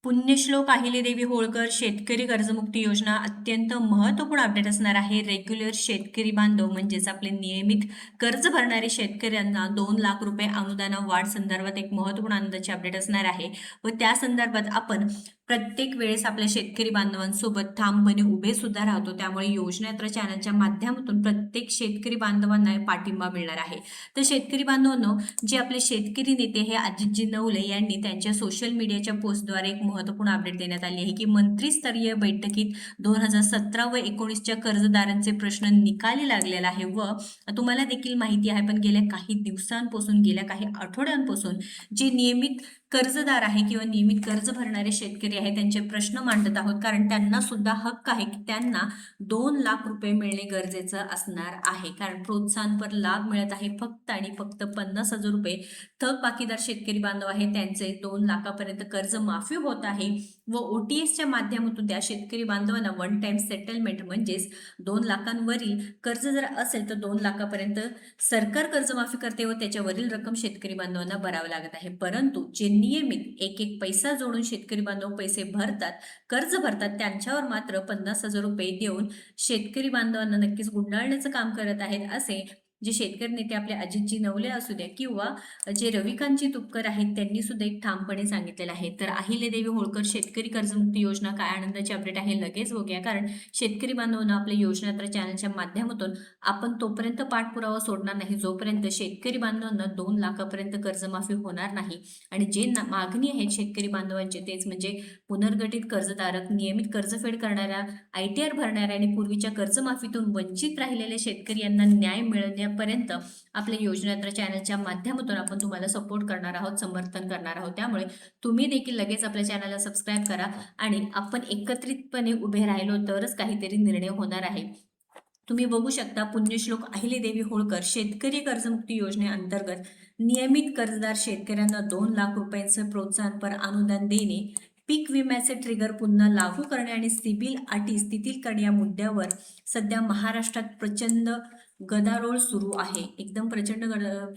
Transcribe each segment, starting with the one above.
पुण्यश्लोक अहिल्यादेवी होळकर शेतकरी कर्जमुक्ती योजना अत्यंत महत्त्वपूर्ण अपडेट असणार आहे. रेग्युलर शेतकरी बांधव म्हणजेच आपले नियमित कर्ज भरणारे शेतकऱ्यांना 2 लाख रुपये अनुदान वाढ संदर्भात एक महत्त्वपूर्ण आनंदाची अपडेट असणार आहे व त्या संदर्भात आपण प्रत्येक वेळेस आपल्या शेतकरी बांधवांसोबत ठामपणे उभे सुद्धा राहतो. त्यामुळे योजनात्र चॅनलच्या माध्यमातून प्रत्येक शेतकरी बांधवांना पाठिंबा मिळणार आहे. तर शेतकरी बांधवांनो, जे आपले शेतकरी नेते हे अजितजी नवले यांनी त्यांच्या सोशल मीडियाच्या पोस्टद्वारे एक महत्त्वपूर्ण अपडेट देण्यात आली आहे की मंत्रिस्तरीय बैठकीत 2017 व 19च्या कर्जदारांचे प्रश्न निकाली लागलेला आहे व तुम्हाला देखील माहिती आहे, पण गेल्या काही दिवसांपासून, गेल्या काही आठवड्यांपासून जे नियमित कर्जदार आहे किंवा नियमित कर्ज भरणारे शेतकरी आहे त्यांचे प्रश्न मांडत आहोत, कारण त्यांना सुद्धा हक्क आहे की त्यांना 2 लाख रुपये मिळणे गरजेचं असणार आहे. कारण प्रोत्साहनपर लाभ मिळत आहे फक्त आणि फक्त 50,000 रुपये. थकबाकीदार शेतकरी बांधव आहे त्यांचे 2 लाखापर्यंत कर्ज माफी होत आहे व OTSच्या माध्यमातून त्या शेतकरी बांधवांना वन टाइम सेटलमेंट म्हणजेच 2 लाखांवरील कर्ज जर असेल तर 2 लाखापर्यंत सरकार कर्जमाफी करते व त्याच्यावरील रक्कम शेतकरी बांधवांना भरावं लागत आहे. परंतु जे नियमित एक एक पैसा जोडून शेतकरी बांधव पैसे भरतात, कर्ज भरतात, त्यांच्यावर मात्र 50,000 रुपये देऊन शेतकरी बांधवांना नक्कीच गुंडाळण्याचं काम करत आहेत, असे जे शेतकरी नेते आपले अजितजी नवले असू द्या किंवा जे रविकांतजी तुपकर आहेत त्यांनी सुद्धा एक ठामपणे सांगितलेलं आहे. तर अहिल्यादेवी होळकर शेतकरी कर्जमुक्ती योजना काय आनंदाची अपडेट आहे लगेच बघूया. कारण शेतकरी बांधवांना आपल्या योजनात्र चॅनलच्या माध्यमातून आपण तोपर्यंत पाठपुरावा सोडणार नाही जोपर्यंत शेतकरी बांधवांना 2 लाखापर्यंत कर्जमाफी होणार नाही. आणि जे मागणी आहेत शेतकरी बांधवांचे तेच म्हणजे पुनर्गठित कर्जधारक, नियमित कर्जफेड करणाऱ्या, ITR भरणाऱ्या आणि पूर्वीच्या कर्जमाफीतून वंचित राहिलेल्या शेतकरी यांना न्याय मिळण्यापर्यंत आपल्या योजनात्र चॅनलच्या माध्यमातून आपण तुम्हाला सपोर्ट करणार आहोत, समर्थन करणार आहोत. त्यामुळे तुम्ही देखील लगेच आपल्या चॅनलला सबस्क्राईब करा आणि आपण एकत्रितपणे उभे राहिलो तरच काहीतरी निर्णय होणार आहे. तुम्ही बघू शकता, पुण्यश्लोक अहिल्यादेवी होळकर शेतकरी कर्जमुक्ती योजनेअंतर्गत नियमित कर्जदार शेतकऱ्यांना 2 लाख रुपयांचं प्रोत्साहनपर अनुदान देणे, पीक विम्याचे ट्रिगर पुन्हा लागू करणे आणि सिबिल अटी शिथिल करणे या मुद्द्यावर सध्या महाराष्ट्रात प्रचंड गदारोळ सुरू आहे. एकदम प्रचंड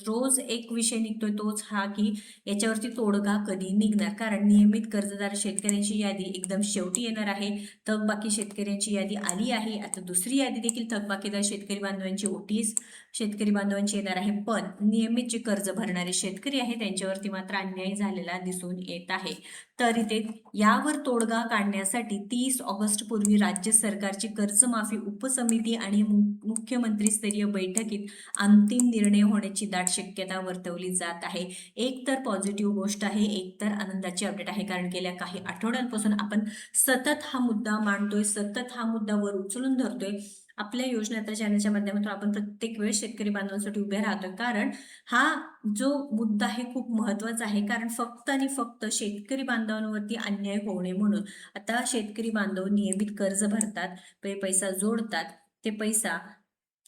रोज एक विषय निघतोय, तोच हा की याच्यावरती तोडगा कधी निघणार. कारण नियमित कर्जदार शेतकऱ्यांची यादी एकदम शेवटी येणार आहे. थकबाकी शेतकऱ्यांची यादी आली आहे. आता दुसरी यादी देखील थकबाकीदार शेतकरी बांधवांची OTS शेतकरी बांधवांची येणार आहे. पण नियमित जे कर्ज भरणारे शेतकरी आहे त्यांच्यावरती मात्र अन्याय झालेला दिसून येत आहे. तर इथे यावर तोडगा काढण्यासाठी 30 ऑगस्ट पूर्वी राज्य सरकारची कर्जमाफी उपसमिती आणि मुख्यमंत्री स्तरीय बैठकीत अंतिम निर्णय होण्याची दाट शक्यता वर्तवली जात आहे. एक तर पॉझिटिव्ह गोष्ट आहे, एक तर आनंदाची अपडेट आहे. कारण गेल्या काही आठवड्यांपासून आपण सतत हा मुद्दा मांडतोय, सतत हा मुद्दा वर उचलून धरतोय. आपल्या योजनात्र चॅनलच्या माध्यमातून आपण प्रत्येक वेळेस शेतकरी बांधवांसाठी उभे राहतोय. कारण हा जो मुद्दा आहे खूप महत्त्वाचा आहे. कारण फक्त आणि फक्त शेतकरी बांधवांवरती अन्याय होऊ नये म्हणून आता शेतकरी बांधव नियमित कर्ज भरतात, पैसा जोडतात, ते पैसा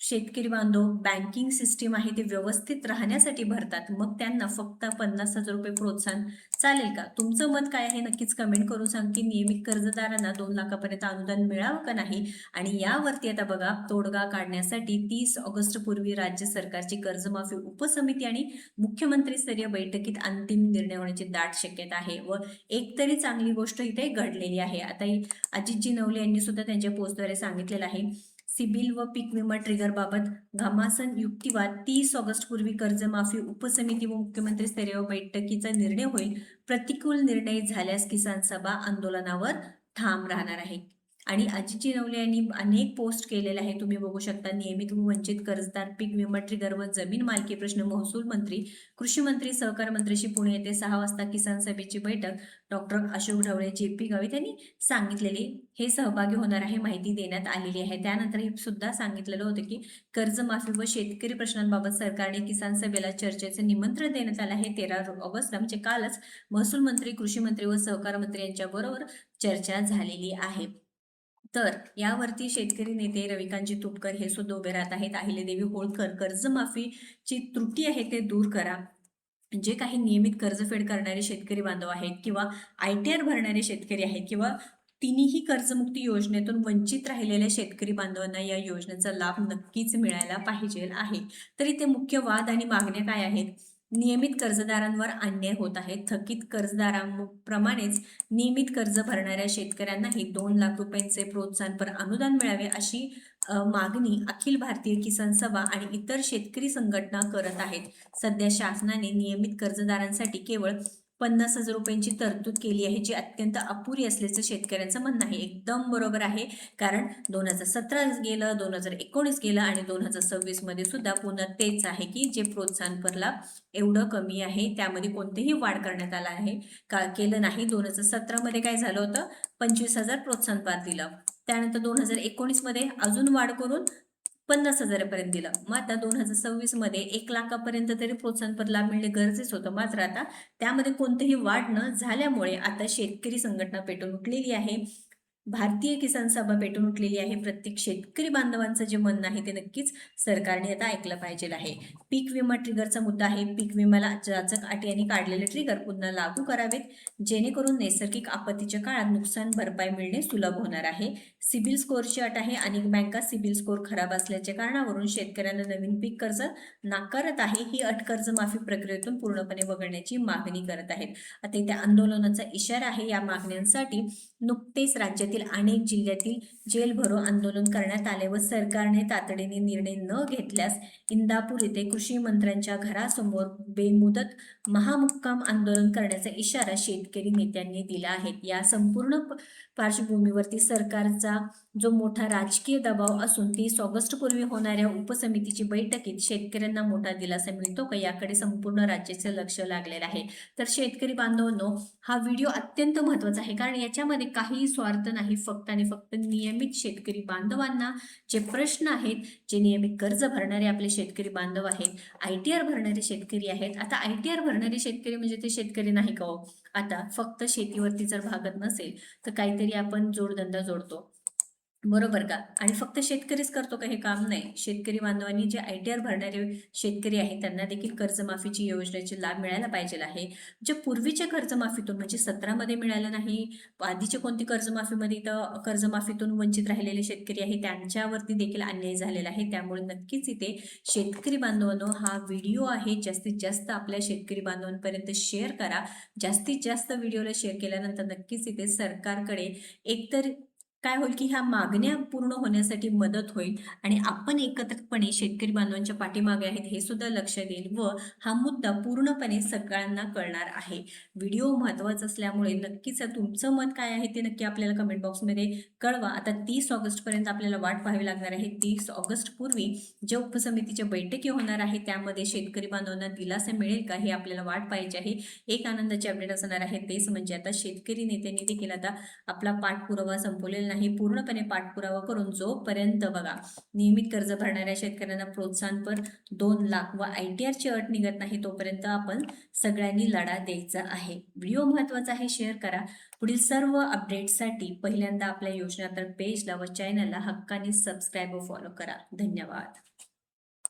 शेतकरी बांधव बँकिंग सिस्टीम आहे ते व्यवस्थित राहण्यासाठी भरतात. मग त्यांना फक्त 50,000 रुपये प्रोत्साहन चालेल का? तुमचं मत काय आहे नक्कीच कमेंट करून सांग की नियमित कर्जदारांना 2 लाखापर्यंत अनुदान मिळावं का नाही. आणि यावरती आता बघा, तोडगा काढण्यासाठी 30 ऑगस्ट पूर्वी राज्य सरकारची कर्जमाफी उपसमिती आणि मुख्यमंत्री स्तरीय बैठकीत अंतिम निर्णय होण्याची दाट शक्यता आहे व एकतरी चांगली गोष्ट इथे घडलेली आहे. आता अजितजी नवले यांनी सुद्धा त्यांच्या पोस्टद्वारे सांगितलेलं आहे, सिबिल व पीक विमा ट्रिगर बाबत घमासन युक्तिवाद 30 ऑगस्ट पूर्वी कर्जमाफी उपसमिती व मुख्यमंत्री स्तरीय बैठकीचा निर्णय होईल. प्रतिकूल निर्णय झाल्यास किसान सभा आंदोलनावर ठाम राहणार आहे. आणि अजितजी नवले यांनी अनेक पोस्ट केलेले आहे, तुम्ही बघू शकता. नियमित व वंचित कर्जदार, पीक विमा ट्रिगर व जमीन मालकी प्रश्न, महसूल मंत्री, कृषी मंत्री, सहकार मंत्रीशी पुणे येथे 6 वाजता किसान सभेची बैठक. डॉक्टर अशोक ढवळे, JP गावित यांनी सांगितलेले हे सहभागी होणार आहे, माहिती देण्यात आलेली आहे. त्यानंतर हे सुद्धा सांगितलेलं होतं की कर्जमाफी व शेतकरी प्रश्नांबाबत सरकारने किसान सभेला चर्चेचे निमंत्रण देण्यात आलं आहे. 13 ऑगस्टला म्हणजे कालच महसूल मंत्री, कृषी मंत्री व सहकार मंत्री यांच्या बरोबर चर्चा झालेली आहे. तर यावरती शेतकरी नेते रविकांतजी तुपकर हे सुद्धा उभे राहत आहेत. अहिल्यादेवी होळकर कर्जमाफीची त्रुटी आहे ते दूर करा. जे काही नियमित कर्जफेड करणारे शेतकरी बांधव आहेत किंवा ITR भरणारे शेतकरी आहेत किंवा तिन्ही कर्जमुक्ती योजनेतून वंचित राहिलेल्या शेतकरी बांधवांना या योजनेचा लाभ नक्कीच मिळायला पाहिजे आहे. तर इथे मुख्य वाद आणि मागण्या काय आहेत? नियमित कर्जदारांवर अन्याय होत आहे. थकीत कर्जदारांप्रमाणेच नियमित कर्ज भरणाऱ्या शेतकऱ्यांनाही 2 लाख रुपयांचे प्रोत्साहनपर अनुदान मिळावे अशी मागणी अखिल भारतीय किसान सभा आणि इतर शेतकरी संघटना करत आहेत. सध्या शासनाने नियमित कर्जदारांसाठी केवळ 50,000 रुपयांची तरतूद केली आहे, जी अत्यंत अपुरी असल्याचं शेतकऱ्यांचं म्हणणं आहे. एकदम बरोबर आहे, कारण 2017 गेलं, 2019 गेलं आणि 2026 मध्ये सुद्धा पुन्हा तेच आहे की जे प्रोत्साहनपर एवढं कमी आहे, त्यामध्ये कोणतेही वाढ करण्यात आला आहे का केलं नाही. 2017 मध्ये काय झालं होतं, 25,000 प्रोत्साहनपर दिलं. त्यानंतर 2019 मध्ये अजून वाढ करून 50,000 पर्यंत दिलं. मग आता 2026 मध्ये 1 लाखापर्यंत तरी प्रोत्साहनपर लाभ मिळणे गरजेचं होतं. मात्र आता त्यामध्ये कोणतीही वाढ न झाल्यामुळे आता शेतकरी संघटना पेटून उठलेली आहे. भारतीय किसान सभा पेटून उठलेली आहे. प्रत्येक शेतकरी बांधवांचं जे म्हणणं आहे ते नक्कीच सरकारने आता ऐकलं पाहिजे आहे. पीक विमा ट्रिगरचा मुद्दा आहे. पीक विम्याला जाचक अटी आणि काढलेले ट्रिगर पुन्हा लागू करावेत, जेणेकरून नैसर्गिक आपत्तीच्या काळात नुकसान भरपाई मिळणे सुलभ होणार आहे. सिबिल स्कोअरची अट आहे. अनेक बँका सिबिल स्कोअर खराब असल्याच्या कारणावरून शेतकऱ्यांना नवीन पीक कर्ज नाकारत आहे. ही अट कर्जमाफी प्रक्रियेतून पूर्णपणे वगळण्याची मागणी करत आहेत. आता इथे आंदोलनाचा इशारा आहे. या मागण्यांसाठी नुकतेच राज्यातील अनेक जिल्ह्यातील जेल भरो आंदोलन करण्यात आले व सरकारने तातडीने निर्णय न घेतल्यास इंदापूर येथे कृषी मंत्र्यांच्या घरासमोर बेमुदत महामुक्काम आंदोलन करण्याचा इशारा शेतकरी नेत्यांनी दिला आहे. या संपूर्ण पार्श्वभूमीवरती सरकारचा जो मोठा राजकीय दबाव असून 30 ऑगस्ट पूर्वी होणाऱ्या उपसमितीची बैठकीत शेतकऱ्यांना मोठा दिलासा मिळतो का, याकडे संपूर्ण राज्याचे लक्ष लागलेलं आहे. तर शेतकरी बांधवांनो, हा व्हिडिओ अत्यंत महत्त्वाचा आहे, कारण याच्यामध्ये काहीही स्वार्थ नाही. फक्त आणि फक्त नियमित शेतकरी बांधवांना जे प्रश्न आहेत, जे नियमित कर्ज भरणारे आपले शेतकरी बांधव आहेत, ITR भरणारे शेतकरी आहेत. आता ITR भरणारे शेतकरी म्हणजे ते शेतकरी नाही का हो. आता फक्त शेतीवरती जर भागत नसेल तर काहीतरी आपण जोडधंदा जोडतो, बरोबर का. आणि फक्त शेतकरीच करतो का हे काम? नाही. शेतकरी बांधवांनी जे ITR भरणारे शेतकरी आहेत त्यांना देखील कर्जमाफीची योजनेचे लाभ मिळायला पाहिजे आहे. जे पूर्वीच्या कर्जमाफीतून म्हणजे 17 मध्ये मिळालं नाही, आधीचे कोणती कर्जमाफीमध्ये तर कर्जमाफीतून वंचित राहिलेले शेतकरी आहेत त्यांच्यावरती देखील अन्याय झालेला आहे. त्यामुळे नक्कीच इथे शेतकरी बांधवांनो, हा व्हिडिओ आहे जास्तीत जास्त आपल्या शेतकरी बांधवांपर्यंत शेअर करा. जास्तीत जास्त व्हिडिओला शेअर केल्यानंतर नक्कीच इथे सरकारकडे एकतर काय होईल की ह्या मागण्या पूर्ण होण्यासाठी मदत होईल आणि आपण एकत्रितपणे शेतकरी बांधवांच्या पाठीमागे आहेत हे सुद्धा लक्ष देईल व हा मुद्दा पूर्णपणे सगळ्यांना कळणार आहे. व्हिडिओ महत्त्वाचा असल्यामुळे नक्कीच तुमचं मत काय आहे ते नक्की आपल्याला कमेंट बॉक्समध्ये कळवा. आता 30 ऑगस्ट पर्यंत आपल्याला वाट पाहावी लागणार आहे. 30 ऑगस्ट पूर्वी ज्या उपसमितीच्या बैठकी होणार आहे त्यामध्ये शेतकरी बांधवांना दिलासा मिळेल का, हे आपल्याला वाट पाहायची आहे. एक आनंदाची अपडेट असणार आहे, तेच म्हणजे आता शेतकरी नेत्यांनी देखील आता आपला पाठपुरावा संपवलेला नाही. पूर्णपणे पाठपुरावा करून जोपर्यंत बघा नियमित कर्ज भरणाऱ्या शेतकऱ्यांना प्रोत्साहनपर 2 लाख व ITR ची अट निघत नाही तोपर्यंत आपण सगळ्यांनी लढा द्यायचा आहे. व्हिडिओ महत्त्वाचा आहे, शेअर करा. पुढील सर्व अपडेट्ससाठी पहिल्यांदा आपल्या योजना तर पेजला व चॅनलला हक्काने सबस्क्राईब व फॉलो करा. धन्यवाद.